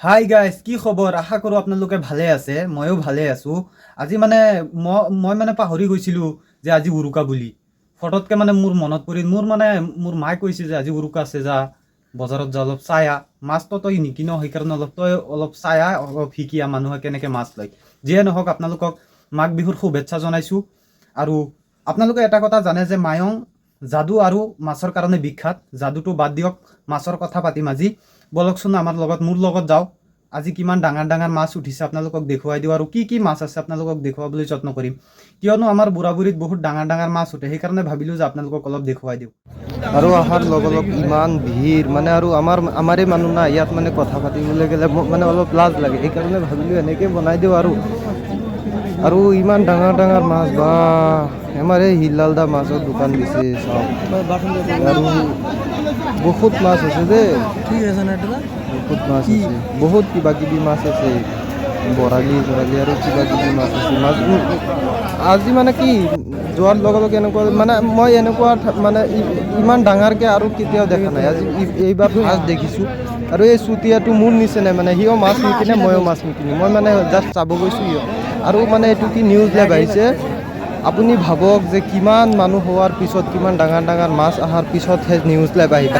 Hi guys, কি খবৰ? আশা কৰোঁ আপোনালোকে ভালে আছে। ময়ো ভালে আছোঁ। আজি মানে মই মানে পাহৰি গৈছিলোঁ যে আজি উৰুকা বুলি। ফটতকৈ মানে মোৰ মনত পৰিল, মোৰ মায়ে কৈছে যে আজি উৰুকা আছে, যা বজাৰত যা, অলপ চাই আহ। মাছটো তই নিকিন, সেইকাৰণে তই অলপ চাই আহ, অলপ শিকি আহ মানুহে কেনেকৈ মাছ লয়। যিয়ে নহওক, আপোনালোকক মাঘ বিহুৰ শুভেচ্ছা জনাইছোঁ। আৰু আপোনালোকে এটা কথা জানে যে মায়ং যাদু আৰু মাছৰ কাৰণে বিখ্যাত। যাদুটো বাদ দিয়ক, মাছৰ কথা পাতিম আজি। বলকচোন মোৰ লগত যাওক। আজি কিমান ডাঙৰ ডাঙৰ মাছ উঠিছে আপোনালোকক দেখুৱাই দিওঁ, আৰু কি কি মাছ আছে আপোনালোকক দেখুৱাবলৈ যত্ন কৰিম। কিয়নো আমাৰ বুঢ়া বুঢ়ীত বহুত ডাঙৰ ডাঙৰ মাছ উঠে, সেইকাৰণে ভাবিলোঁ যে আপোনালোকক অলপ দেখুৱাই দিওঁ। আৰু অহাৰ লগ ইমান ভিৰ মানে, আৰু আমাৰে মানুহ না ইয়াত মানে কথা পাতিবলৈ গ'লে মানে অলপ লাজ লাগে, সেইকাৰণে ভাবিলোঁ এনেকৈ বনাই দিওঁ। আৰু ইমান ডাঙৰ ডাঙৰ মাছ, বা আমাৰ এই হিলাল দা মাছৰ দোকান দিছে চাওক। আৰু বহুত মাছ আছে দেই, বহুত মাছ আছে, বহুত কিবা কিবি মাছ আছে, বৰালি আৰু কিবা কিবি মাছ আছে। আজি মানে কি যোৱাৰ লগে লগে এনেকুৱা মানে মই এনেকুৱা মানে ইমান ডাঙৰকৈ আৰু কেতিয়াও দেখা নাই। আজি এইবাৰ ফাৰ্ষ্ট দেখিছোঁ। আৰু এই চুতীয়াটো মোৰ নিচিনাই মানে, সিও মাছ নিকিনে, ময়ো মাছ নিকিনে। মই মানে জাষ্ট চাব গৈছোঁ সিও। আৰু মানে এইটো কি নিউজ লাইভ আহিছে, আপুনি ভাবক যে কিমান মানুহ হোৱাৰ পিছত, কিমান ডাঙৰ ডাঙৰ মাছ অহাৰ পিছতহে নিউজ লাইভ আহিব।